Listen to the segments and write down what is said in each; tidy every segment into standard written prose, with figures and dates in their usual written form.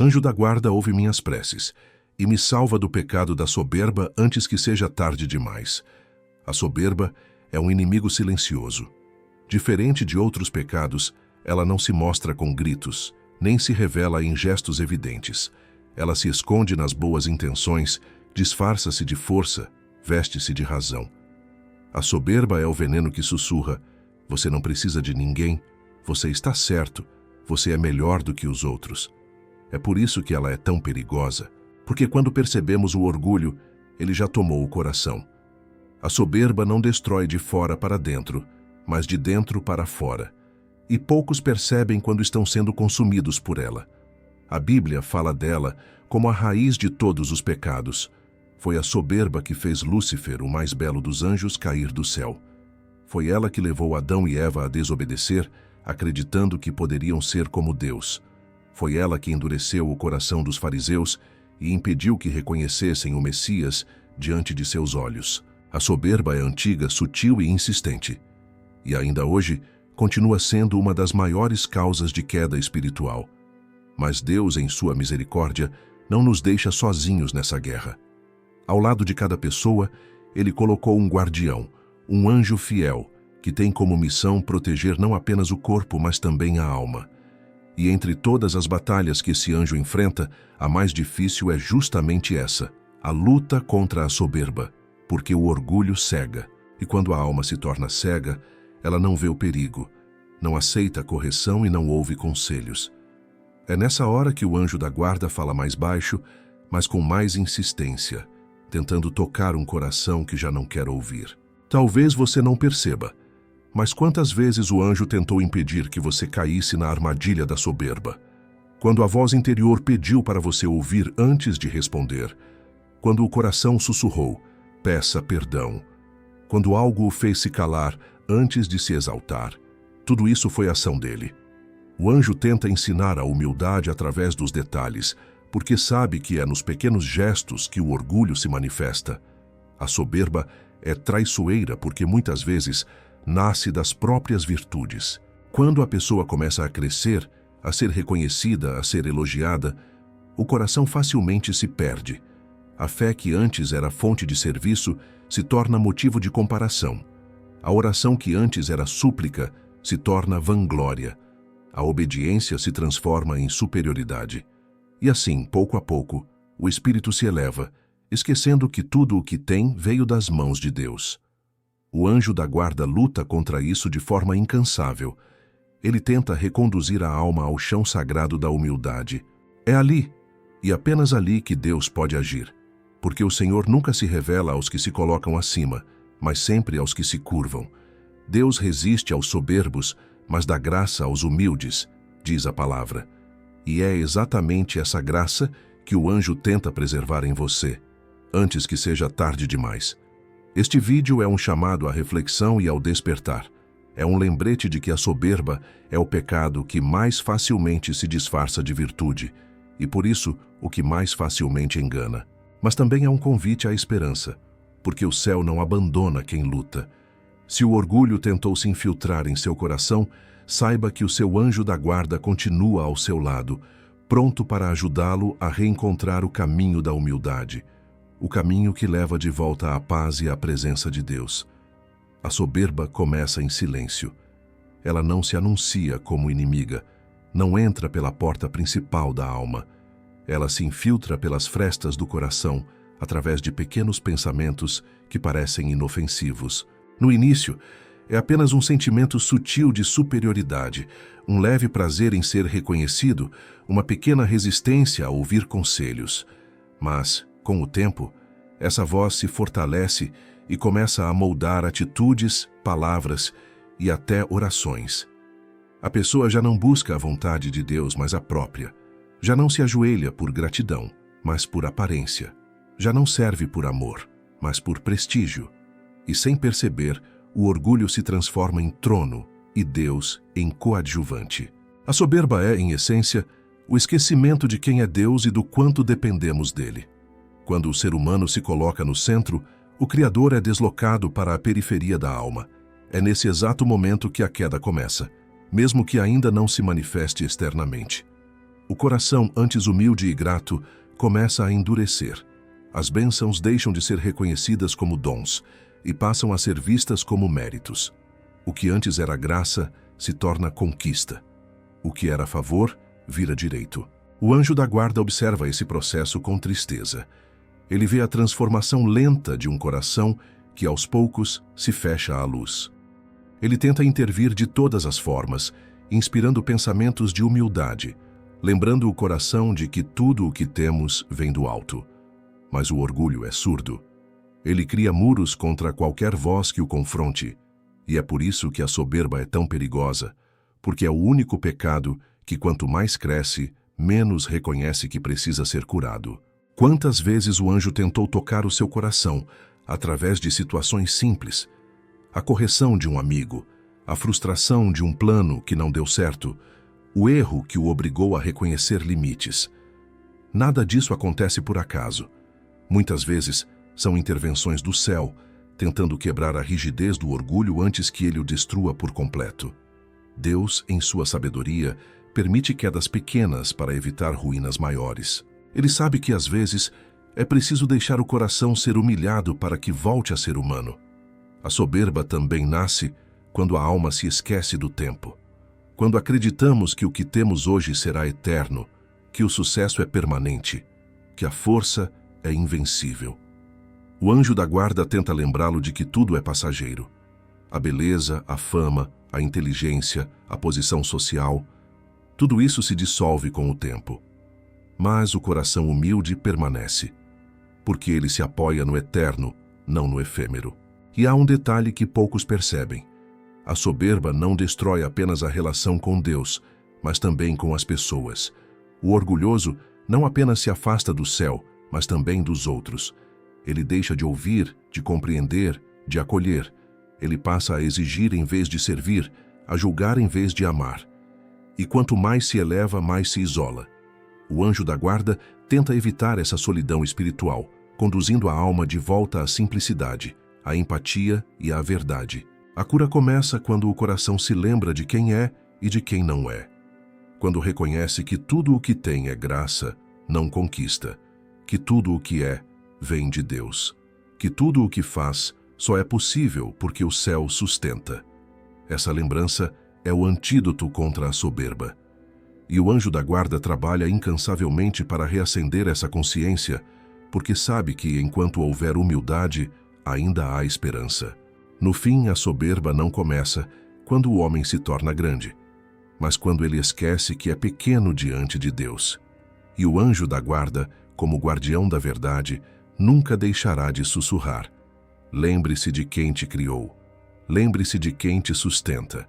Anjo da guarda, ouve minhas preces, e me salva do pecado da soberba antes que seja tarde demais. A soberba é um inimigo silencioso. Diferente de outros pecados, ela não se mostra com gritos, nem se revela em gestos evidentes. Ela se esconde nas boas intenções, disfarça-se de força, veste-se de razão. A soberba é o veneno que sussurra: você não precisa de ninguém, você está certo, você é melhor do que os outros. É por isso que ela é tão perigosa, porque quando percebemos o orgulho, ele já tomou o coração. A soberba não destrói de fora para dentro, mas de dentro para fora. E poucos percebem quando estão sendo consumidos por ela. A Bíblia fala dela como a raiz de todos os pecados. Foi a soberba que fez Lúcifer, o mais belo dos anjos, cair do céu. Foi ela que levou Adão e Eva a desobedecer, acreditando que poderiam ser como Deus. Foi ela que endureceu o coração dos fariseus e impediu que reconhecessem o Messias diante de seus olhos. A soberba é antiga, sutil e insistente. E ainda hoje, continua sendo uma das maiores causas de queda espiritual. Mas Deus, em sua misericórdia, não nos deixa sozinhos nessa guerra. Ao lado de cada pessoa, Ele colocou um guardião, um anjo fiel, que tem como missão proteger não apenas o corpo, mas também a alma. E entre todas as batalhas que esse anjo enfrenta, a mais difícil é justamente essa, a luta contra a soberba, porque o orgulho cega, e quando a alma se torna cega, ela não vê o perigo, não aceita a correção e não ouve conselhos. É nessa hora que o anjo da guarda fala mais baixo, mas com mais insistência, tentando tocar um coração que já não quer ouvir. Talvez você não perceba, mas quantas vezes o anjo tentou impedir que você caísse na armadilha da soberba? Quando a voz interior pediu para você ouvir antes de responder, quando o coração sussurrou: peça perdão, quando algo o fez se calar antes de se exaltar, tudo isso foi ação dele. O anjo tenta ensinar a humildade através dos detalhes, porque sabe que é nos pequenos gestos que o orgulho se manifesta. A soberba é traiçoeira porque muitas vezes nasce das próprias virtudes. Quando a pessoa começa a crescer, a ser reconhecida, a ser elogiada, o coração facilmente se perde. A fé que antes era fonte de serviço se torna motivo de comparação. A oração que antes era súplica se torna vanglória. A obediência se transforma em superioridade. E assim, pouco a pouco, o espírito se eleva, esquecendo que tudo o que tem veio das mãos de Deus. O anjo da guarda luta contra isso de forma incansável. Ele tenta reconduzir a alma ao chão sagrado da humildade. É ali, e apenas ali, que Deus pode agir. Porque o Senhor nunca se revela aos que se colocam acima, mas sempre aos que se curvam. Deus resiste aos soberbos, mas dá graça aos humildes, diz a palavra. E é exatamente essa graça que o anjo tenta preservar em você, antes que seja tarde demais. Este vídeo é um chamado à reflexão e ao despertar. É um lembrete de que a soberba é o pecado que mais facilmente se disfarça de virtude, e por isso o que mais facilmente engana. Mas também é um convite à esperança, porque o céu não abandona quem luta. Se o orgulho tentou se infiltrar em seu coração, saiba que o seu anjo da guarda continua ao seu lado, pronto para ajudá-lo a reencontrar o caminho da humildade, o caminho que leva de volta à paz e à presença de Deus. A soberba começa em silêncio. Ela não se anuncia como inimiga, não entra pela porta principal da alma. Ela se infiltra pelas frestas do coração, através de pequenos pensamentos que parecem inofensivos. No início, é apenas um sentimento sutil de superioridade, um leve prazer em ser reconhecido, uma pequena resistência a ouvir conselhos. Mas, com o tempo, essa voz se fortalece e começa a moldar atitudes, palavras e até orações. A pessoa já não busca a vontade de Deus, mas a própria. Já não se ajoelha por gratidão, mas por aparência. Já não serve por amor, mas por prestígio. E sem perceber, o orgulho se transforma em trono e Deus em coadjuvante. A soberba é, em essência, o esquecimento de quem é Deus e do quanto dependemos dele. Quando o ser humano se coloca no centro, o Criador é deslocado para a periferia da alma. É nesse exato momento que a queda começa, mesmo que ainda não se manifeste externamente. O coração, antes humilde e grato, começa a endurecer. As bênçãos deixam de ser reconhecidas como dons e passam a ser vistas como méritos. O que antes era graça se torna conquista. O que era favor vira direito. O anjo da guarda observa esse processo com tristeza. Ele vê a transformação lenta de um coração que aos poucos se fecha à luz. Ele tenta intervir de todas as formas, inspirando pensamentos de humildade, lembrando o coração de que tudo o que temos vem do alto. Mas o orgulho é surdo. Ele cria muros contra qualquer voz que o confronte, e é por isso que a soberba é tão perigosa, porque é o único pecado que, quanto mais cresce, menos reconhece que precisa ser curado. Quantas vezes o anjo tentou tocar o seu coração, através de situações simples, a correção de um amigo, a frustração de um plano que não deu certo, o erro que o obrigou a reconhecer limites. Nada disso acontece por acaso. Muitas vezes, são intervenções do céu, tentando quebrar a rigidez do orgulho antes que ele o destrua por completo. Deus, em sua sabedoria, permite quedas pequenas para evitar ruínas maiores. Ele sabe que, às vezes, é preciso deixar o coração ser humilhado para que volte a ser humano. A soberba também nasce quando a alma se esquece do tempo. Quando acreditamos que o que temos hoje será eterno, que o sucesso é permanente, que a força é invencível. O anjo da guarda tenta lembrá-lo de que tudo é passageiro. A beleza, a fama, a inteligência, a posição social, tudo isso se dissolve com o tempo. Mas o coração humilde permanece, porque ele se apoia no eterno, não no efêmero. E há um detalhe que poucos percebem. A soberba não destrói apenas a relação com Deus, mas também com as pessoas. O orgulhoso não apenas se afasta do céu, mas também dos outros. Ele deixa de ouvir, de compreender, de acolher. Ele passa a exigir em vez de servir, a julgar em vez de amar. E quanto mais se eleva, mais se isola. O anjo da guarda tenta evitar essa solidão espiritual, conduzindo a alma de volta à simplicidade, à empatia e à verdade. A cura começa quando o coração se lembra de quem é e de quem não é. Quando reconhece que tudo o que tem é graça, não conquista. Que tudo o que é, vem de Deus. Que tudo o que faz só é possível porque o céu sustenta. Essa lembrança é o antídoto contra a soberba. E o anjo da guarda trabalha incansavelmente para reacender essa consciência, porque sabe que, enquanto houver humildade, ainda há esperança. No fim, a soberba não começa quando o homem se torna grande, mas quando ele esquece que é pequeno diante de Deus. E o anjo da guarda, como guardião da verdade, nunca deixará de sussurrar: lembre-se de quem te criou. Lembre-se de quem te sustenta.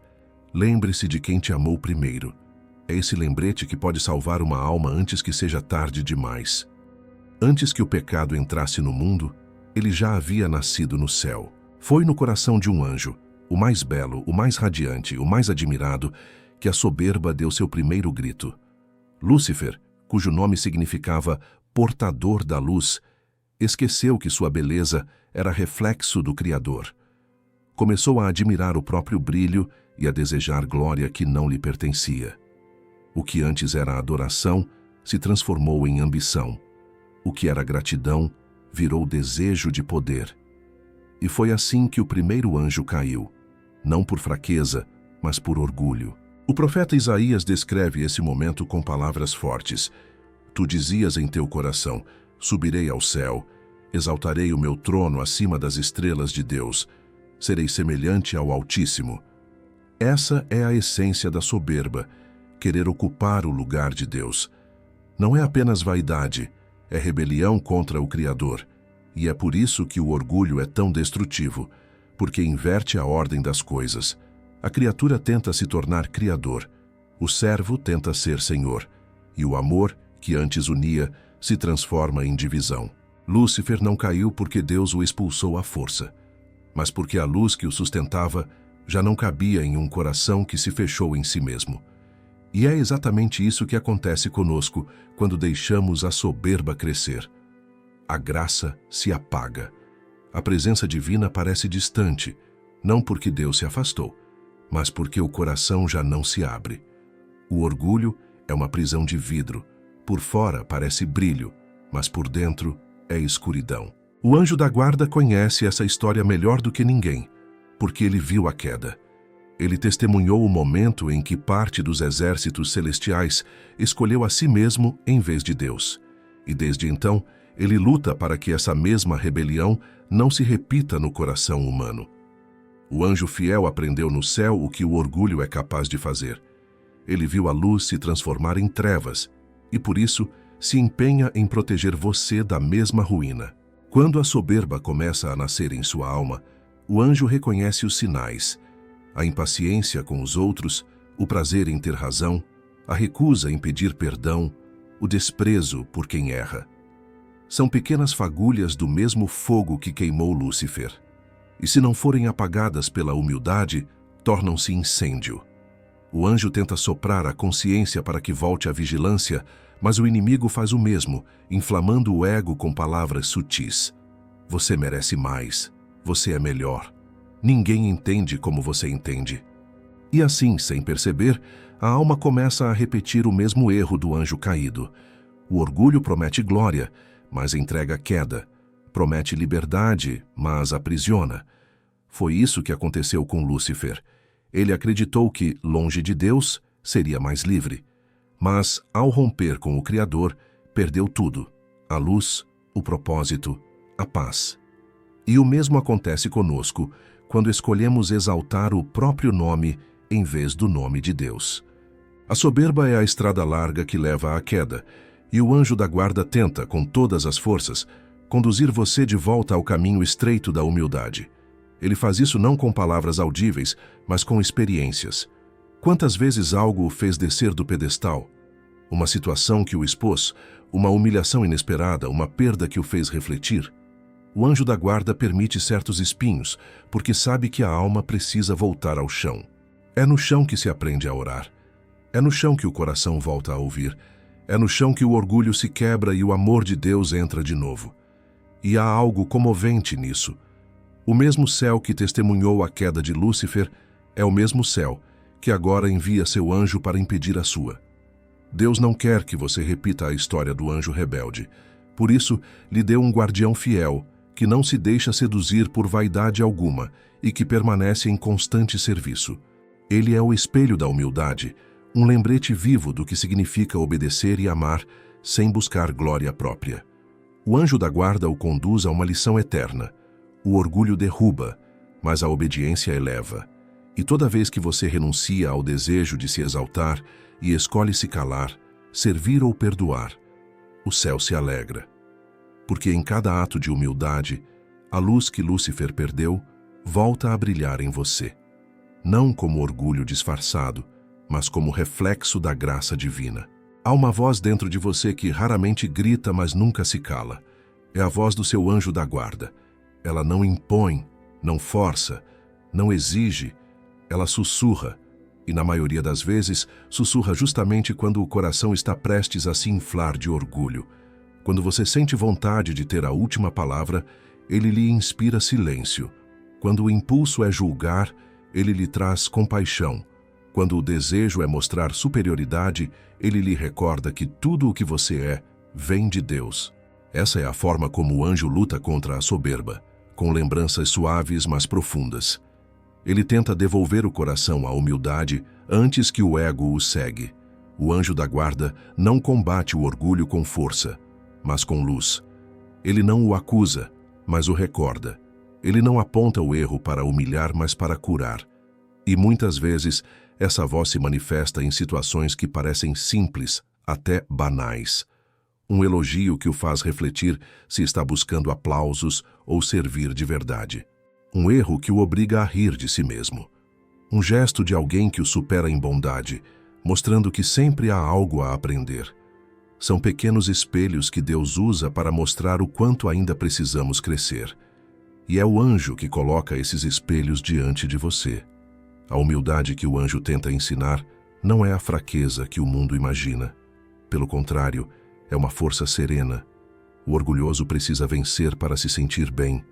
Lembre-se de quem te amou primeiro. É esse lembrete que pode salvar uma alma antes que seja tarde demais. Antes que o pecado entrasse no mundo, ele já havia nascido no céu. Foi no coração de um anjo, o mais belo, o mais radiante, o mais admirado, que a soberba deu seu primeiro grito. Lúcifer, cujo nome significava portador da luz, esqueceu que sua beleza era reflexo do Criador. Começou a admirar o próprio brilho e a desejar glória que não lhe pertencia. O que antes era adoração se transformou em ambição. O que era gratidão virou desejo de poder. E foi assim que o primeiro anjo caiu, não por fraqueza, mas por orgulho. O profeta Isaías descreve esse momento com palavras fortes. Tu dizias em teu coração: subirei ao céu, exaltarei o meu trono acima das estrelas de Deus, serei semelhante ao Altíssimo. Essa é a essência da soberba, querer ocupar o lugar de Deus. Não é apenas vaidade, é rebelião contra o Criador. E é por isso que o orgulho é tão destrutivo, porque inverte a ordem das coisas. A criatura tenta se tornar criador, o servo tenta ser senhor, e o amor, que antes unia, se transforma em divisão. Lúcifer não caiu porque Deus o expulsou à força, mas porque a luz que o sustentava já não cabia em um coração que se fechou em si mesmo. E é exatamente isso que acontece conosco quando deixamos a soberba crescer. A graça se apaga. A presença divina parece distante, não porque Deus se afastou, mas porque o coração já não se abre. O orgulho é uma prisão de vidro. Por fora parece brilho, mas por dentro é escuridão. O anjo da guarda conhece essa história melhor do que ninguém, porque ele viu a queda. Ele testemunhou o momento em que parte dos exércitos celestiais escolheu a si mesmo em vez de Deus. E desde então, ele luta para que essa mesma rebelião não se repita no coração humano. O anjo fiel aprendeu no céu o que o orgulho é capaz de fazer. Ele viu a luz se transformar em trevas e, por isso, se empenha em proteger você da mesma ruína. Quando a soberba começa a nascer em sua alma, o anjo reconhece os sinais: a impaciência com os outros, o prazer em ter razão, a recusa em pedir perdão, o desprezo por quem erra. São pequenas fagulhas do mesmo fogo que queimou Lúcifer. E se não forem apagadas pela humildade, tornam-se incêndio. O anjo tenta soprar a consciência para que volte à vigilância, mas o inimigo faz o mesmo, inflamando o ego com palavras sutis. Você merece mais. Você é melhor. Ninguém entende como você entende. E assim, sem perceber, a alma começa a repetir o mesmo erro do anjo caído. O orgulho promete glória, mas entrega queda. Promete liberdade, mas aprisiona. Foi isso que aconteceu com Lúcifer. Ele acreditou que, longe de Deus, seria mais livre. Mas, ao romper com o Criador, perdeu tudo: a luz, o propósito, a paz. E o mesmo acontece conosco quando escolhemos exaltar o próprio nome em vez do nome de Deus. A soberba é a estrada larga que leva à queda, e o anjo da guarda tenta, com todas as forças, conduzir você de volta ao caminho estreito da humildade. Ele faz isso não com palavras audíveis, mas com experiências. Quantas vezes algo o fez descer do pedestal? Uma situação que o expôs, uma humilhação inesperada, uma perda que o fez refletir? O anjo da guarda permite certos espinhos, porque sabe que a alma precisa voltar ao chão. É no chão que se aprende a orar. É no chão que o coração volta a ouvir. É no chão que o orgulho se quebra e o amor de Deus entra de novo. E há algo comovente nisso. O mesmo céu que testemunhou a queda de Lúcifer é o mesmo céu que agora envia seu anjo para impedir a sua. Deus não quer que você repita a história do anjo rebelde. Por isso, lhe deu um guardião fiel, que não se deixa seduzir por vaidade alguma e que permanece em constante serviço. Ele é o espelho da humildade, um lembrete vivo do que significa obedecer e amar sem buscar glória própria. O anjo da guarda o conduz a uma lição eterna. O orgulho derruba, mas a obediência eleva. E toda vez que você renuncia ao desejo de se exaltar e escolhe se calar, servir ou perdoar, o céu se alegra. Porque em cada ato de humildade, a luz que Lúcifer perdeu volta a brilhar em você. Não como orgulho disfarçado, mas como reflexo da graça divina. Há uma voz dentro de você que raramente grita, mas nunca se cala. É a voz do seu anjo da guarda. Ela não impõe, não força, não exige. Ela sussurra, e na maioria das vezes, sussurra justamente quando o coração está prestes a se inflar de orgulho. Quando você sente vontade de ter a última palavra, ele lhe inspira silêncio. Quando o impulso é julgar, ele lhe traz compaixão. Quando o desejo é mostrar superioridade, ele lhe recorda que tudo o que você é vem de Deus. Essa é a forma como o anjo luta contra a soberba, com lembranças suaves mas profundas. Ele tenta devolver o coração à humildade antes que o ego o cegue. O anjo da guarda não combate o orgulho com força, mas com luz. Ele não o acusa, mas o recorda. Ele não aponta o erro para humilhar, mas para curar. E muitas vezes, essa voz se manifesta em situações que parecem simples, até banais. Um elogio que o faz refletir se está buscando aplausos ou servir de verdade. Um erro que o obriga a rir de si mesmo. Um gesto de alguém que o supera em bondade, mostrando que sempre há algo a aprender. São pequenos espelhos que Deus usa para mostrar o quanto ainda precisamos crescer. E é o anjo que coloca esses espelhos diante de você. A humildade que o anjo tenta ensinar não é a fraqueza que o mundo imagina. Pelo contrário, é uma força serena. O orgulhoso precisa vencer para se sentir bem.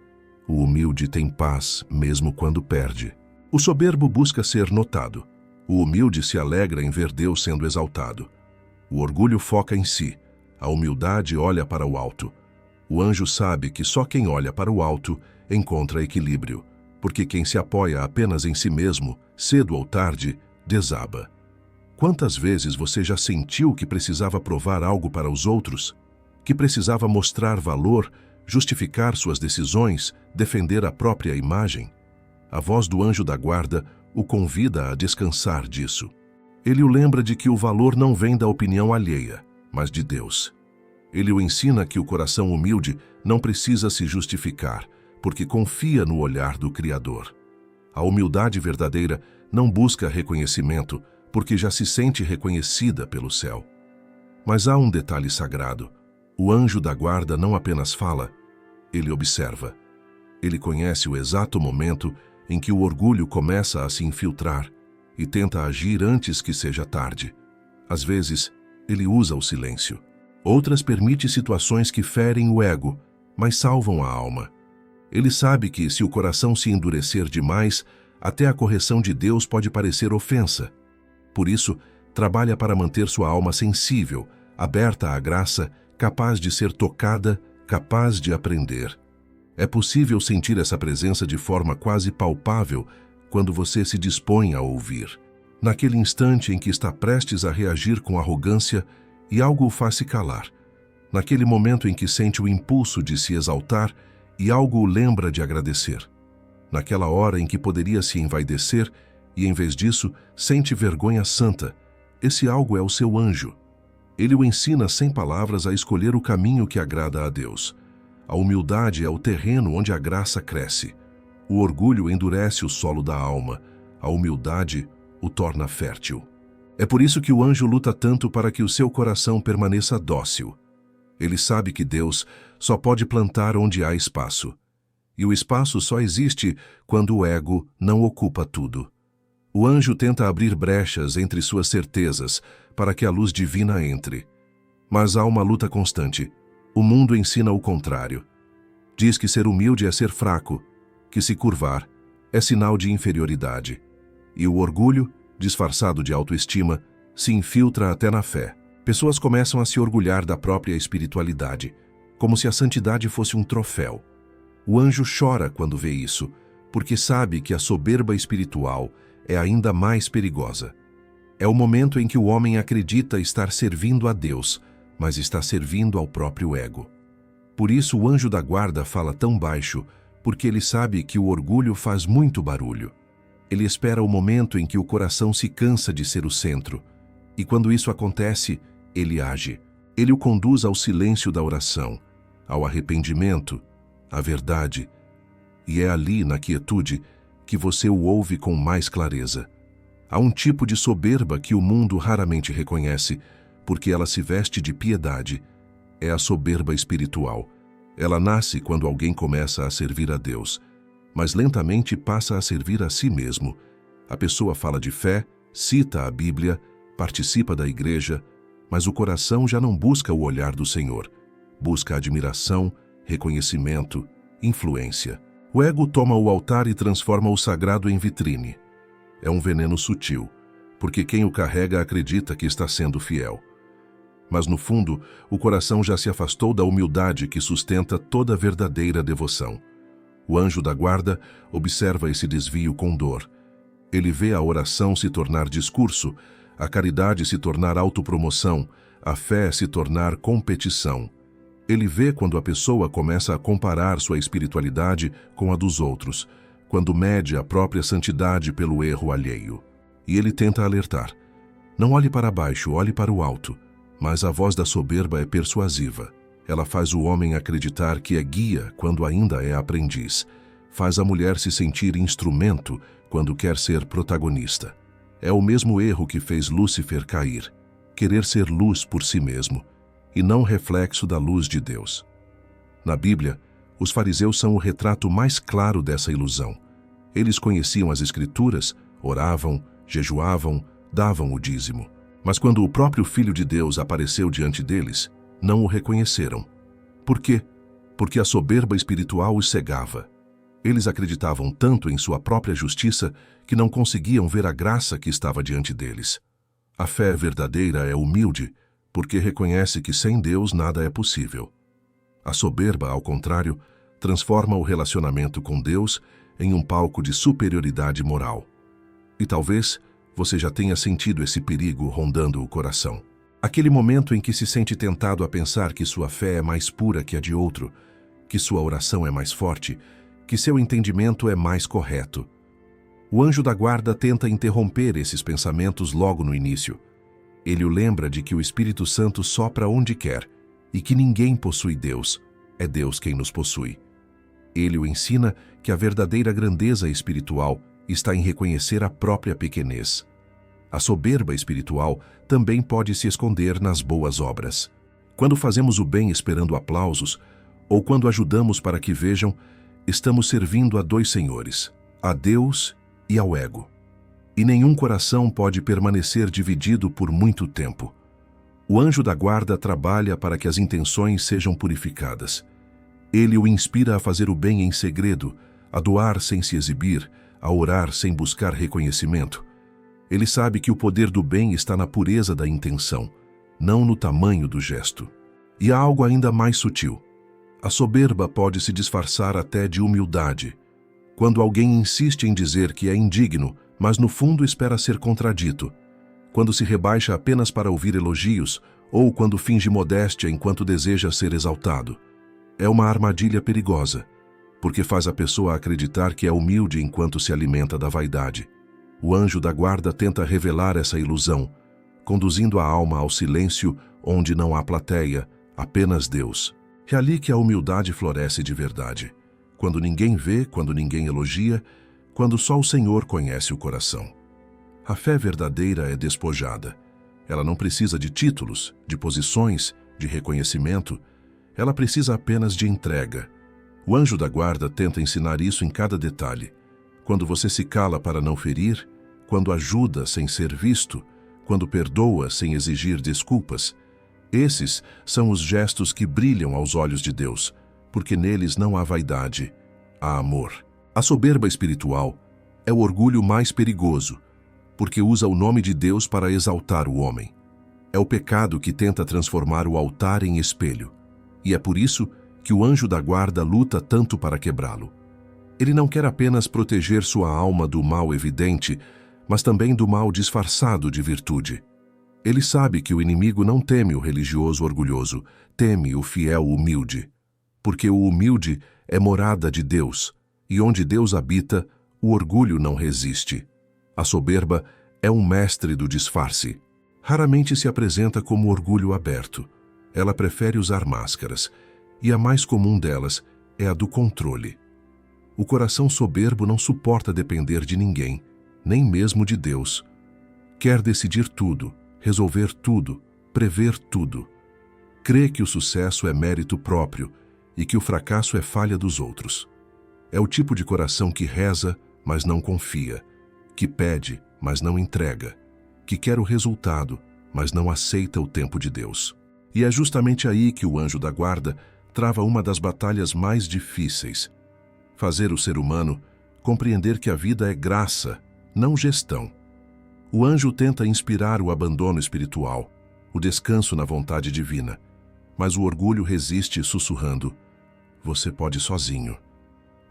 O humilde tem paz mesmo quando perde. O soberbo busca ser notado. O humilde se alegra em ver Deus sendo exaltado. O orgulho foca em si, a humildade olha para o alto. O anjo sabe que só quem olha para o alto encontra equilíbrio, porque quem se apoia apenas em si mesmo, cedo ou tarde, desaba. Quantas vezes você já sentiu que precisava provar algo para os outros? Que precisava mostrar valor, justificar suas decisões, defender a própria imagem? A voz do anjo da guarda o convida a descansar disso. Ele o lembra de que o valor não vem da opinião alheia, mas de Deus. Ele o ensina que o coração humilde não precisa se justificar, porque confia no olhar do Criador. A humildade verdadeira não busca reconhecimento, porque já se sente reconhecida pelo céu. Mas há um detalhe sagrado. O anjo da guarda não apenas fala, ele observa. Ele conhece o exato momento em que o orgulho começa a se infiltrar e tenta agir antes que seja tarde. Às vezes, ele usa o silêncio. Outras permite situações que ferem o ego, mas salvam a alma. Ele sabe que, se o coração se endurecer demais, até a correção de Deus pode parecer ofensa. Por isso, trabalha para manter sua alma sensível, aberta à graça, capaz de ser tocada, capaz de aprender. É possível sentir essa presença de forma quase palpável quando você se dispõe a ouvir. Naquele instante em que está prestes a reagir com arrogância e algo o faz se calar. Naquele momento em que sente o impulso de se exaltar e algo o lembra de agradecer. Naquela hora em que poderia se envaidecer e, em vez disso, sente vergonha santa. Esse algo é o seu anjo. Ele o ensina sem palavras a escolher o caminho que agrada a Deus. A humildade é o terreno onde a graça cresce. O orgulho endurece o solo da alma. A humildade o torna fértil. É por isso que o anjo luta tanto para que o seu coração permaneça dócil. Ele sabe que Deus só pode plantar onde há espaço. E o espaço só existe quando o ego não ocupa tudo. O anjo tenta abrir brechas entre suas certezas para que a luz divina entre. Mas há uma luta constante. O mundo ensina o contrário. Diz que ser humilde é ser fraco, que se curvar é sinal de inferioridade. E o orgulho, disfarçado de autoestima, se infiltra até na fé. Pessoas começam a se orgulhar da própria espiritualidade, como se a santidade fosse um troféu. O anjo chora quando vê isso, porque sabe que a soberba espiritual é ainda mais perigosa. É o momento em que o homem acredita estar servindo a Deus, mas está servindo ao próprio ego. Por isso o anjo da guarda fala tão baixo, porque ele sabe que o orgulho faz muito barulho. Ele espera o momento em que o coração se cansa de ser o centro, e quando isso acontece, ele age. Ele o conduz ao silêncio da oração, ao arrependimento, à verdade. E é ali, na quietude, que você o ouve com mais clareza. Há um tipo de soberba que o mundo raramente reconhece, porque ela se veste de piedade. É a soberba espiritual. Ela nasce quando alguém começa a servir a Deus, mas lentamente passa a servir a si mesmo. A pessoa fala de fé, cita a Bíblia, participa da igreja, mas o coração já não busca o olhar do Senhor. Busca admiração, reconhecimento, influência. O ego toma o altar e transforma o sagrado em vitrine. É um veneno sutil, porque quem o carrega acredita que está sendo fiel. Mas no fundo, o coração já se afastou da humildade que sustenta toda verdadeira devoção. O anjo da guarda observa esse desvio com dor. Ele vê a oração se tornar discurso, a caridade se tornar autopromoção, a fé se tornar competição. Ele vê quando a pessoa começa a comparar sua espiritualidade com a dos outros, quando mede a própria santidade pelo erro alheio. E ele tenta alertar. Não olhe para baixo, olhe para o alto. Mas a voz da soberba é persuasiva. Ela faz o homem acreditar que é guia quando ainda é aprendiz. Faz a mulher se sentir instrumento quando quer ser protagonista. É o mesmo erro que fez Lúcifer cair, querer ser luz por si mesmo, e não reflexo da luz de Deus. Na Bíblia, os fariseus são o retrato mais claro dessa ilusão. Eles conheciam as Escrituras, oravam, jejuavam, davam o dízimo. Mas quando o próprio Filho de Deus apareceu diante deles, não o reconheceram. Por quê? Porque a soberba espiritual os cegava. Eles acreditavam tanto em sua própria justiça que não conseguiam ver a graça que estava diante deles. A fé verdadeira é humilde, porque reconhece que sem Deus nada é possível. A soberba, ao contrário, transforma o relacionamento com Deus em um palco de superioridade moral. E talvez você já tenha sentido esse perigo rondando o coração. Aquele momento em que se sente tentado a pensar que sua fé é mais pura que a de outro, que sua oração é mais forte, que seu entendimento é mais correto. O anjo da guarda tenta interromper esses pensamentos logo no início. Ele o lembra de que o Espírito Santo sopra onde quer e que ninguém possui Deus, é Deus quem nos possui. Ele o ensina que a verdadeira grandeza espiritual está em reconhecer a própria pequenez. A soberba espiritual também pode se esconder nas boas obras. Quando fazemos o bem esperando aplausos, ou quando ajudamos para que vejam, estamos servindo a dois senhores, a Deus e ao ego. E nenhum coração pode permanecer dividido por muito tempo. O anjo da guarda trabalha para que as intenções sejam purificadas. Ele o inspira a fazer o bem em segredo, a doar sem se exibir, a orar sem buscar reconhecimento. Ele sabe que o poder do bem está na pureza da intenção, não no tamanho do gesto. E há algo ainda mais sutil. A soberba pode se disfarçar até de humildade. Quando alguém insiste em dizer que é indigno, mas no fundo espera ser contradito. Quando se rebaixa apenas para ouvir elogios, ou quando finge modéstia enquanto deseja ser exaltado. É uma armadilha perigosa, porque faz a pessoa acreditar que é humilde enquanto se alimenta da vaidade. O anjo da guarda tenta revelar essa ilusão, conduzindo a alma ao silêncio onde não há plateia, apenas Deus. É ali que a humildade floresce de verdade, quando ninguém vê, quando ninguém elogia, quando só o Senhor conhece o coração. A fé verdadeira é despojada. Ela não precisa de títulos, de posições, de reconhecimento. Ela precisa apenas de entrega. O anjo da guarda tenta ensinar isso em cada detalhe. Quando você se cala para não ferir, quando ajuda sem ser visto, quando perdoa sem exigir desculpas. Esses são os gestos que brilham aos olhos de Deus, porque neles não há vaidade, há amor. A soberba espiritual é o orgulho mais perigoso, porque usa o nome de Deus para exaltar o homem. É o pecado que tenta transformar o altar em espelho, e é por isso que o anjo da guarda luta tanto para quebrá-lo. Ele não quer apenas proteger sua alma do mal evidente, mas também do mal disfarçado de virtude. Ele sabe que o inimigo não teme o religioso orgulhoso, teme o fiel humilde. Porque o humilde é morada de Deus, e onde Deus habita, o orgulho não resiste. A soberba é um mestre do disfarce. Raramente se apresenta como orgulho aberto. Ela prefere usar máscaras, e a mais comum delas é a do controle. O coração soberbo não suporta depender de ninguém, nem mesmo de Deus. Quer decidir tudo, resolver tudo, prever tudo. Crê que o sucesso é mérito próprio e que o fracasso é falha dos outros. É o tipo de coração que reza, mas não confia, que pede, mas não entrega, que quer o resultado, mas não aceita o tempo de Deus. E é justamente aí que o anjo da guarda trava uma das batalhas mais difíceis. Fazer o ser humano compreender que a vida é graça, não gestão. O anjo tenta inspirar o abandono espiritual, o descanso na vontade divina, mas o orgulho resiste sussurrando: você pode sozinho.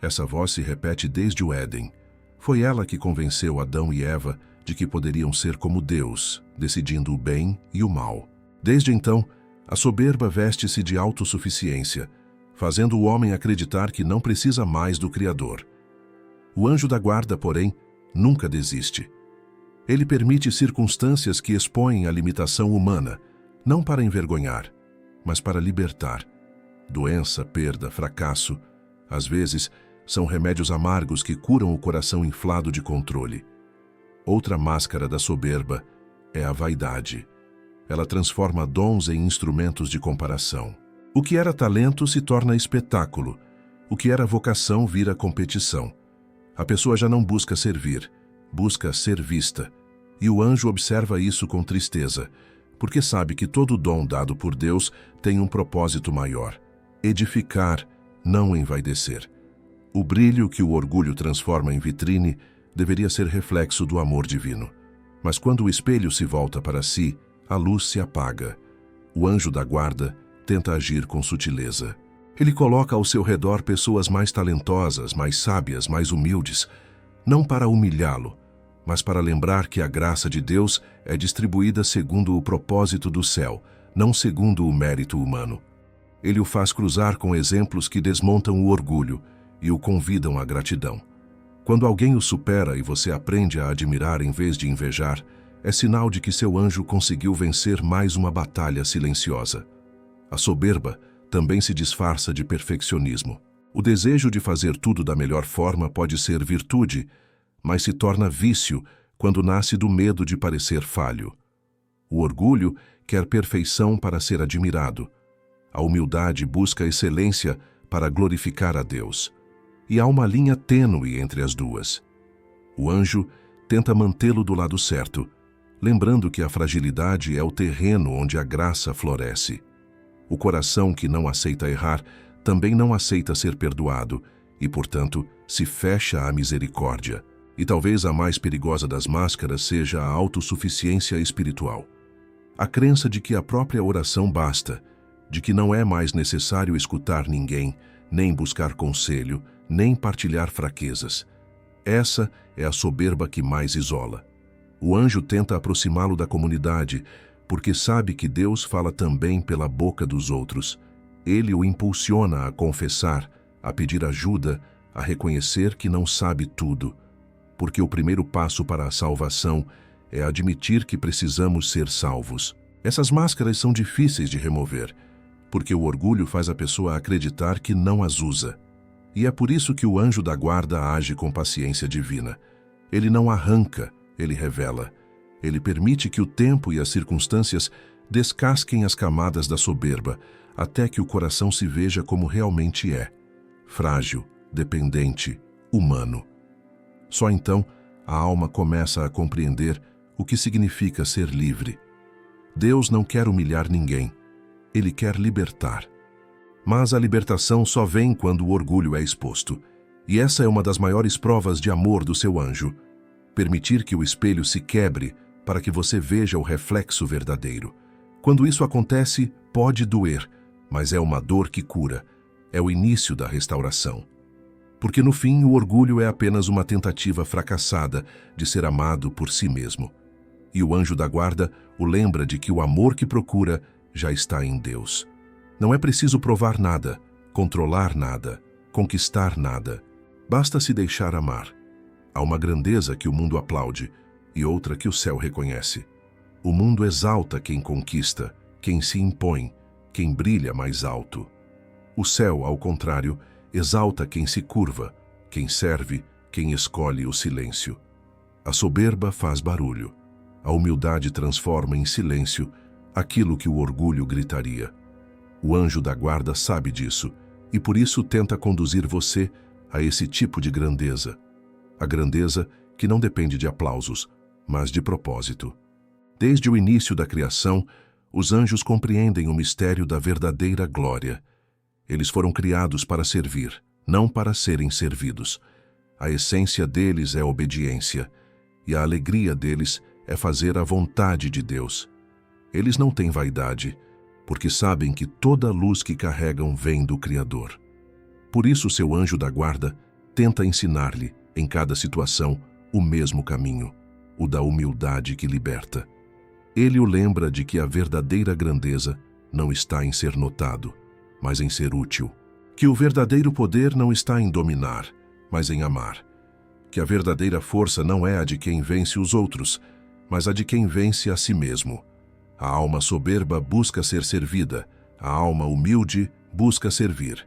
Essa voz se repete desde o Éden. Foi ela que convenceu Adão e Eva de que poderiam ser como Deus, decidindo o bem e o mal. Desde então, a soberba veste-se de autossuficiência, fazendo o homem acreditar que não precisa mais do Criador. O anjo da guarda, porém, nunca desiste. Ele permite circunstâncias que expõem a limitação humana, não para envergonhar, mas para libertar. Doença, perda, fracasso, às vezes, são remédios amargos que curam o coração inflado de controle. Outra máscara da soberba é a vaidade. Ela transforma dons em instrumentos de comparação. O que era talento se torna espetáculo. O que era vocação vira competição. A pessoa já não busca servir, busca ser vista. E o anjo observa isso com tristeza, porque sabe que todo dom dado por Deus tem um propósito maior: edificar, não envaidecer. O brilho que o orgulho transforma em vitrine deveria ser reflexo do amor divino. Mas quando o espelho se volta para si, a luz se apaga. O anjo da guarda tenta agir com sutileza. Ele coloca ao seu redor pessoas mais talentosas, mais sábias, mais humildes, não para humilhá-lo, mas para lembrar que a graça de Deus é distribuída segundo o propósito do céu, não segundo o mérito humano. Ele o faz cruzar com exemplos que desmontam o orgulho e o convidam à gratidão. Quando alguém o supera e você aprende a admirar em vez de invejar, é sinal de que seu anjo conseguiu vencer mais uma batalha silenciosa. A soberba também se disfarça de perfeccionismo. O desejo de fazer tudo da melhor forma pode ser virtude, mas se torna vício quando nasce do medo de parecer falho. O orgulho quer perfeição para ser admirado. A humildade busca excelência para glorificar a Deus. E há uma linha tênue entre as duas. O anjo tenta mantê-lo do lado certo, lembrando que a fragilidade é o terreno onde a graça floresce. O coração que não aceita errar também não aceita ser perdoado e, portanto, se fecha à misericórdia. E talvez a mais perigosa das máscaras seja a autossuficiência espiritual. A crença de que a própria oração basta, de que não é mais necessário escutar ninguém, nem buscar conselho, nem partilhar fraquezas. Essa é a soberba que mais isola. O anjo tenta aproximá-lo da comunidade, porque sabe que Deus fala também pela boca dos outros. Ele o impulsiona a confessar, a pedir ajuda, a reconhecer que não sabe tudo. Porque o primeiro passo para a salvação é admitir que precisamos ser salvos. Essas máscaras são difíceis de remover, porque o orgulho faz a pessoa acreditar que não as usa. E é por isso que o anjo da guarda age com paciência divina. Ele não arranca, ele revela. Ele permite que o tempo e as circunstâncias descasquem as camadas da soberba, até que o coração se veja como realmente é: frágil, dependente, humano. Só então a alma começa a compreender o que significa ser livre. Deus não quer humilhar ninguém. Ele quer libertar. Mas a libertação só vem quando o orgulho é exposto. E essa é uma das maiores provas de amor do seu anjo. Permitir que o espelho se quebre para que você veja o reflexo verdadeiro. Quando isso acontece, pode doer, mas é uma dor que cura. É o início da restauração. Porque no fim o orgulho é apenas uma tentativa fracassada de ser amado por si mesmo. E o anjo da guarda o lembra de que o amor que procura já está em Deus. Não é preciso provar nada, controlar nada, conquistar nada. Basta se deixar amar. Há uma grandeza que o mundo aplaude e outra que o céu reconhece. O mundo exalta quem conquista, quem se impõe, quem brilha mais alto. O céu, ao contrário, exalta quem se curva, quem serve, quem escolhe o silêncio. A soberba faz barulho. A humildade transforma em silêncio aquilo que o orgulho gritaria. O anjo da guarda sabe disso e por isso tenta conduzir você a esse tipo de grandeza. A grandeza que não depende de aplausos, mas de propósito. Desde o início da criação, os anjos compreendem o mistério da verdadeira glória. Eles foram criados para servir, não para serem servidos. A essência deles é obediência, e a alegria deles é fazer a vontade de Deus. Eles não têm vaidade, porque sabem que toda a luz que carregam vem do Criador. Por isso seu anjo da guarda tenta ensinar-lhe, em cada situação, o mesmo caminho, o da humildade que liberta. Ele o lembra de que a verdadeira grandeza não está em ser notado, mas em ser útil. Que o verdadeiro poder não está em dominar, mas em amar. Que a verdadeira força não é a de quem vence os outros, mas a de quem vence a si mesmo. A alma soberba busca ser servida, a alma humilde busca servir.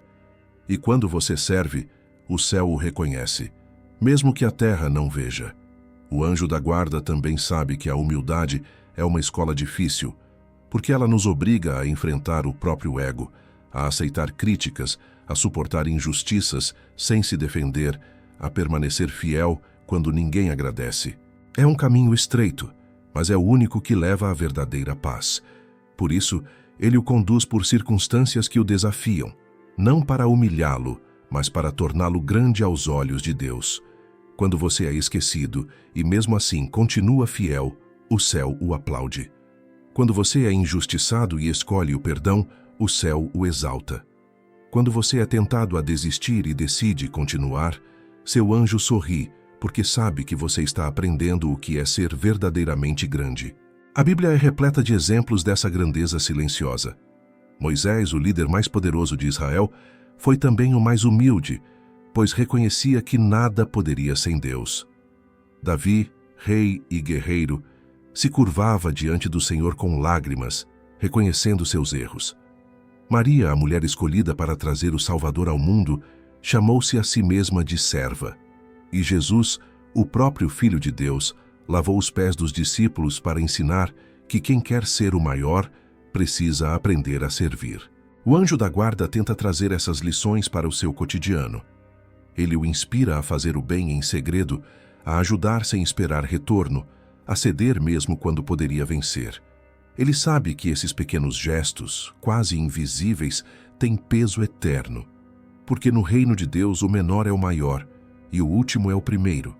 E quando você serve, o céu o reconhece, mesmo que a terra não veja. O anjo da guarda também sabe que a humildade é uma escola difícil, porque ela nos obriga a enfrentar o próprio ego, a aceitar críticas, a suportar injustiças sem se defender, a permanecer fiel quando ninguém agradece. É um caminho estreito, mas é o único que leva à verdadeira paz. Por isso, ele o conduz por circunstâncias que o desafiam, não para humilhá-lo, mas para torná-lo grande aos olhos de Deus. Quando você é esquecido e mesmo assim continua fiel, o céu o aplaude. Quando você é injustiçado e escolhe o perdão, o céu o exalta. Quando você é tentado a desistir e decide continuar, seu anjo sorri, porque sabe que você está aprendendo o que é ser verdadeiramente grande. A Bíblia é repleta de exemplos dessa grandeza silenciosa. Moisés, o líder mais poderoso de Israel, foi também o mais humilde, pois reconhecia que nada poderia sem Deus. Davi, rei e guerreiro, se curvava diante do Senhor com lágrimas, reconhecendo seus erros. Maria, a mulher escolhida para trazer o Salvador ao mundo, chamou-se a si mesma de serva. E Jesus, o próprio Filho de Deus, lavou os pés dos discípulos para ensinar que quem quer ser o maior precisa aprender a servir. O anjo da guarda tenta trazer essas lições para o seu cotidiano. Ele o inspira a fazer o bem em segredo, a ajudar sem esperar retorno, a ceder mesmo quando poderia vencer. Ele sabe que esses pequenos gestos, quase invisíveis, têm peso eterno. Porque no reino de Deus o menor é o maior e o último é o primeiro.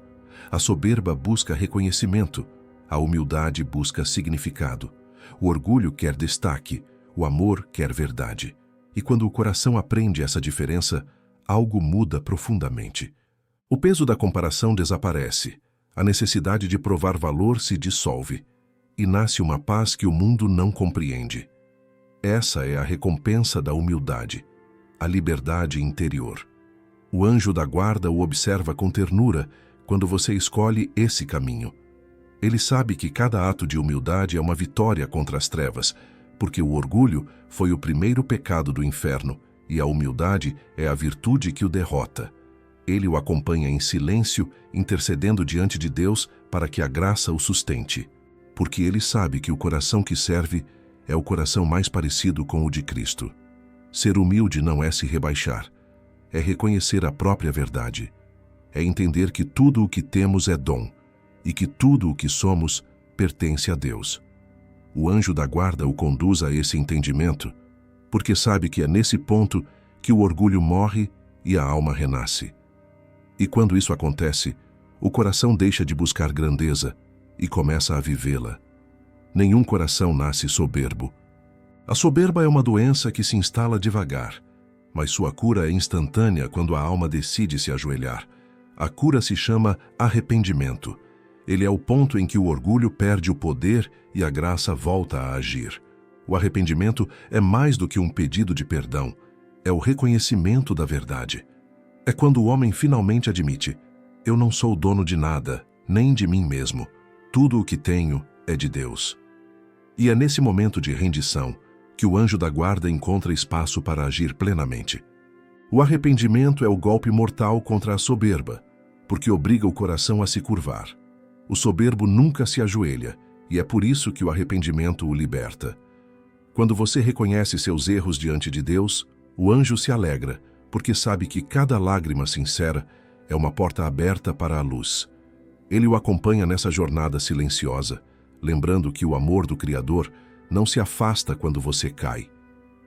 A soberba busca reconhecimento, a humildade busca significado. O orgulho quer destaque, o amor quer verdade. E quando o coração aprende essa diferença, algo muda profundamente. O peso da comparação desaparece, a necessidade de provar valor se dissolve, e nasce uma paz que o mundo não compreende. Essa é a recompensa da humildade, a liberdade interior. O anjo da guarda o observa com ternura quando você escolhe esse caminho. Ele sabe que cada ato de humildade é uma vitória contra as trevas, porque o orgulho foi o primeiro pecado do inferno e a humildade é a virtude que o derrota. Ele o acompanha em silêncio, intercedendo diante de Deus para que a graça o sustente, porque ele sabe que o coração que serve é o coração mais parecido com o de Cristo. Ser humilde não é se rebaixar, é reconhecer a própria verdade, é entender que tudo o que temos é dom e que tudo o que somos pertence a Deus. O anjo da guarda o conduz a esse entendimento, porque sabe que é nesse ponto que o orgulho morre e a alma renasce. E quando isso acontece, o coração deixa de buscar grandeza e começa a vivê-la. Nenhum coração nasce soberbo. A soberba é uma doença que se instala devagar, mas sua cura é instantânea quando a alma decide se ajoelhar. A cura se chama arrependimento. Ele é o ponto em que o orgulho perde o poder e a graça volta a agir. O arrependimento é mais do que um pedido de perdão, é o reconhecimento da verdade. É quando o homem finalmente admite: eu não sou dono de nada, nem de mim mesmo. Tudo o que tenho é de Deus. E é nesse momento de rendição que o anjo da guarda encontra espaço para agir plenamente. O arrependimento é o golpe mortal contra a soberba, porque obriga o coração a se curvar. O soberbo nunca se ajoelha, e é por isso que o arrependimento o liberta. Quando você reconhece seus erros diante de Deus, o anjo se alegra, porque sabe que cada lágrima sincera é uma porta aberta para a luz. Ele o acompanha nessa jornada silenciosa, lembrando que o amor do Criador não se afasta quando você cai.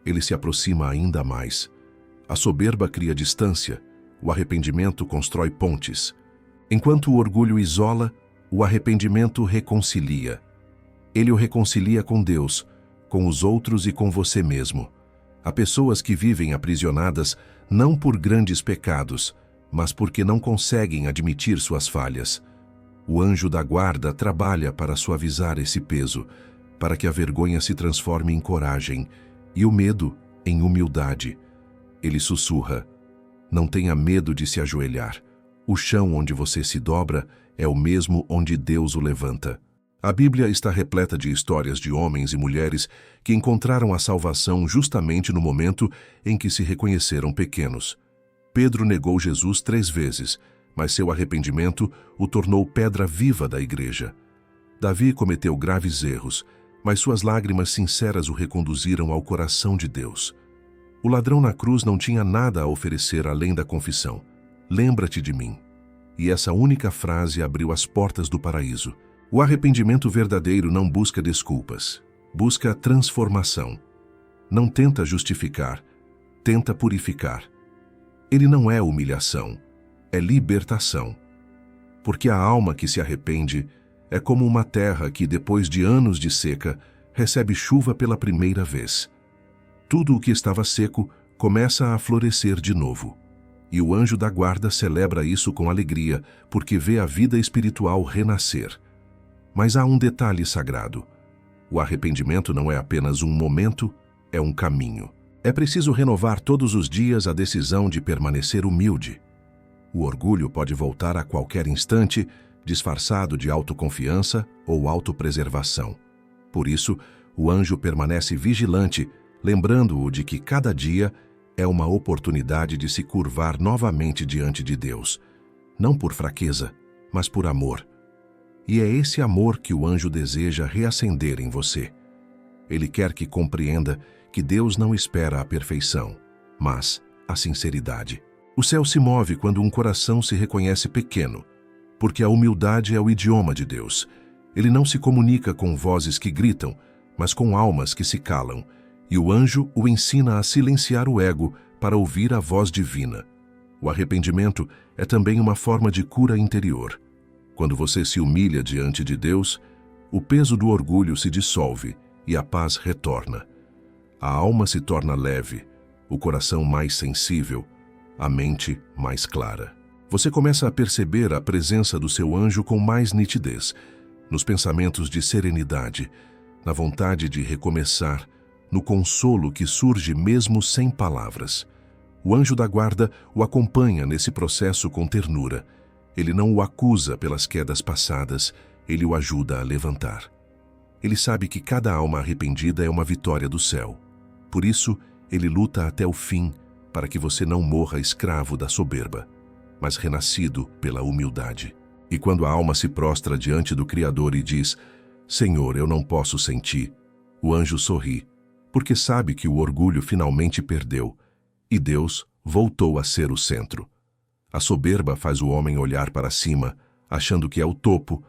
Ele se aproxima ainda mais. A soberba cria distância, o arrependimento constrói pontes. Enquanto o orgulho isola, o arrependimento reconcilia. Ele o reconcilia com Deus, com os outros e com você mesmo. Há pessoas que vivem aprisionadas não por grandes pecados, mas porque não conseguem admitir suas falhas. O anjo da guarda trabalha para suavizar esse peso, para que a vergonha se transforme em coragem e o medo em humildade. Ele sussurra: não tenha medo de se ajoelhar. O chão onde você se dobra é o mesmo onde Deus o levanta. A Bíblia está repleta de histórias de homens e mulheres que encontraram a salvação justamente no momento em que se reconheceram pequenos. Pedro negou Jesus 3 vezes, mas seu arrependimento o tornou pedra viva da igreja. Davi cometeu graves erros, mas suas lágrimas sinceras o reconduziram ao coração de Deus. O ladrão na cruz não tinha nada a oferecer além da confissão: lembra-te de mim. E essa única frase abriu as portas do paraíso. O arrependimento verdadeiro não busca desculpas, busca transformação. Não tenta justificar, tenta purificar. Ele não é humilhação, é libertação. Porque a alma que se arrepende é como uma terra que, depois de anos de seca, recebe chuva pela primeira vez. Tudo o que estava seco começa a florescer de novo. E o anjo da guarda celebra isso com alegria, porque vê a vida espiritual renascer. Mas há um detalhe sagrado. O arrependimento não é apenas um momento, é um caminho. É preciso renovar todos os dias a decisão de permanecer humilde. O orgulho pode voltar a qualquer instante, disfarçado de autoconfiança ou autopreservação. Por isso, o anjo permanece vigilante, lembrando-o de que cada dia é uma oportunidade de se curvar novamente diante de Deus, não por fraqueza, mas por amor. E é esse amor que o anjo deseja reacender em você. Ele quer que compreenda que Deus não espera a perfeição, mas a sinceridade. O céu se move quando um coração se reconhece pequeno, porque a humildade é o idioma de Deus. Ele não se comunica com vozes que gritam, mas com almas que se calam, e o anjo o ensina a silenciar o ego para ouvir a voz divina. O arrependimento é também uma forma de cura interior. Quando você se humilha diante de Deus, o peso do orgulho se dissolve e a paz retorna. A alma se torna leve, o coração mais sensível, a mente mais clara. Você começa a perceber a presença do seu anjo com mais nitidez, nos pensamentos de serenidade, na vontade de recomeçar, no consolo que surge mesmo sem palavras. O anjo da guarda o acompanha nesse processo com ternura. Ele não o acusa pelas quedas passadas, ele o ajuda a levantar. Ele sabe que cada alma arrependida é uma vitória do céu. Por isso, ele luta até o fim, para que você não morra escravo da soberba, mas renascido pela humildade. E quando a alma se prostra diante do Criador e diz: Senhor, eu não posso sem ti, o anjo sorri, porque sabe que o orgulho finalmente perdeu, e Deus voltou a ser o centro. A soberba faz o homem olhar para cima, achando que é o topo,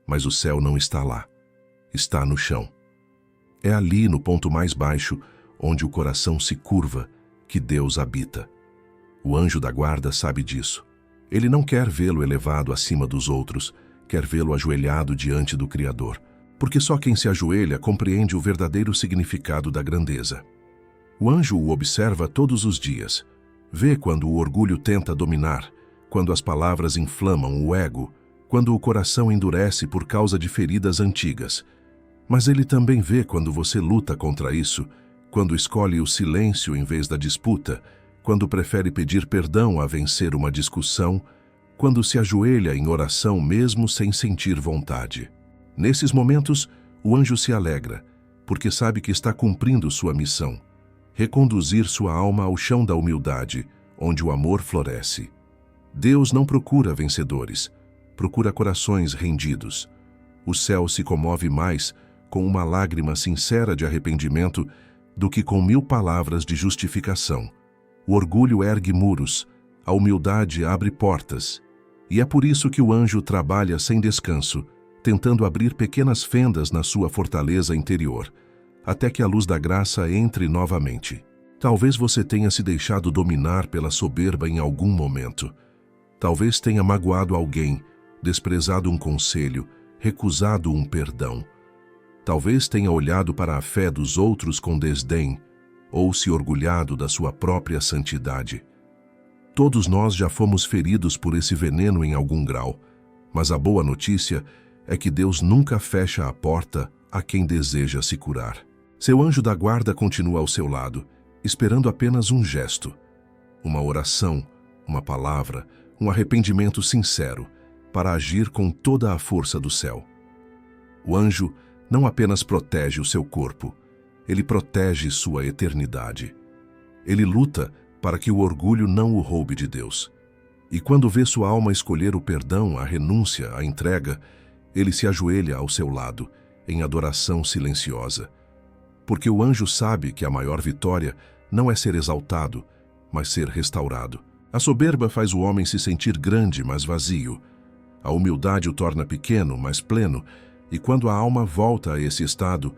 mas o céu não está lá. Está no chão. É ali, no ponto mais baixo, onde o coração se curva, que Deus habita. O anjo da guarda sabe disso. Ele não quer vê-lo elevado acima dos outros, quer vê-lo ajoelhado diante do Criador, porque só quem se ajoelha compreende o verdadeiro significado da grandeza. O anjo o observa todos os dias. Vê quando o orgulho tenta dominar, quando as palavras inflamam o ego, quando o coração endurece por causa de feridas antigas. Mas ele também vê quando você luta contra isso, quando escolhe o silêncio em vez da disputa, quando prefere pedir perdão a vencer uma discussão, quando se ajoelha em oração mesmo sem sentir vontade. Nesses momentos, o anjo se alegra, porque sabe que está cumprindo sua missão: reconduzir sua alma ao chão da humildade, onde o amor floresce. Deus não procura vencedores, procura corações rendidos. O céu se comove mais com uma lágrima sincera de arrependimento do que com 1000 palavras de justificação. O orgulho ergue muros, a humildade abre portas. E é por isso que o anjo trabalha sem descanso, tentando abrir pequenas fendas na sua fortaleza interior, até que a luz da graça entre novamente. Talvez você tenha se deixado dominar pela soberba em algum momento. Talvez tenha magoado alguém, desprezado um conselho, recusado um perdão. Talvez tenha olhado para a fé dos outros com desdém, ou se orgulhado da sua própria santidade. Todos nós já fomos feridos por esse veneno em algum grau, mas a boa notícia é que Deus nunca fecha a porta a quem deseja se curar. Seu anjo da guarda continua ao seu lado, esperando apenas um gesto, uma oração, uma palavra, um arrependimento sincero, para agir com toda a força do céu. O anjo não apenas protege o seu corpo, ele protege sua eternidade. Ele luta para que o orgulho não o roube de Deus. E quando vê sua alma escolher o perdão, a renúncia, a entrega, ele se ajoelha ao seu lado, em adoração silenciosa. Porque o anjo sabe que a maior vitória não é ser exaltado, mas ser restaurado. A soberba faz o homem se sentir grande, mas vazio. A humildade o torna pequeno, mas pleno. E quando a alma volta a esse estado,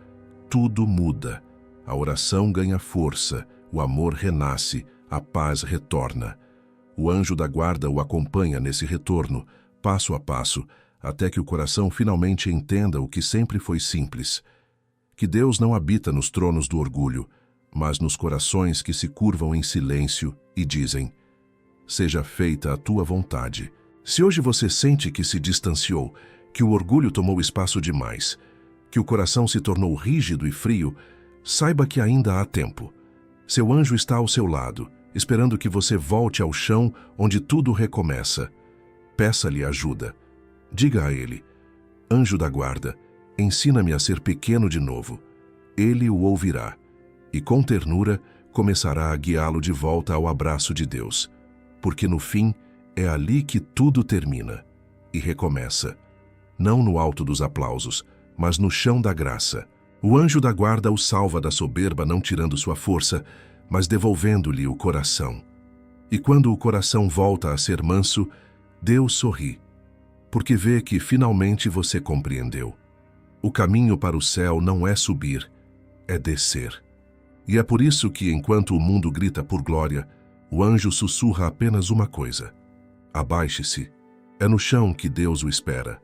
tudo muda. A oração ganha força, o amor renasce, a paz retorna. O anjo da guarda o acompanha nesse retorno, passo a passo, até que o coração finalmente entenda o que sempre foi simples: que Deus não habita nos tronos do orgulho, mas nos corações que se curvam em silêncio e dizem: seja feita a tua vontade. Se hoje você sente que se distanciou, que o orgulho tomou espaço demais, que o coração se tornou rígido e frio, saiba que ainda há tempo. Seu anjo está ao seu lado, esperando que você volte ao chão onde tudo recomeça. Peça-lhe ajuda. Diga a ele: anjo da guarda, ensina-me a ser pequeno de novo. Ele o ouvirá e, com ternura, começará a guiá-lo de volta ao abraço de Deus, porque no fim é ali que tudo termina e recomeça, não no alto dos aplausos, mas no chão da graça. O anjo da guarda o salva da soberba, não tirando sua força, mas devolvendo-lhe o coração. E quando o coração volta a ser manso, Deus sorri, porque vê que finalmente você compreendeu. O caminho para o céu não é subir, é descer. E é por isso que, enquanto o mundo grita por glória, o anjo sussurra apenas uma coisa: abaixe-se. É no chão que Deus o espera.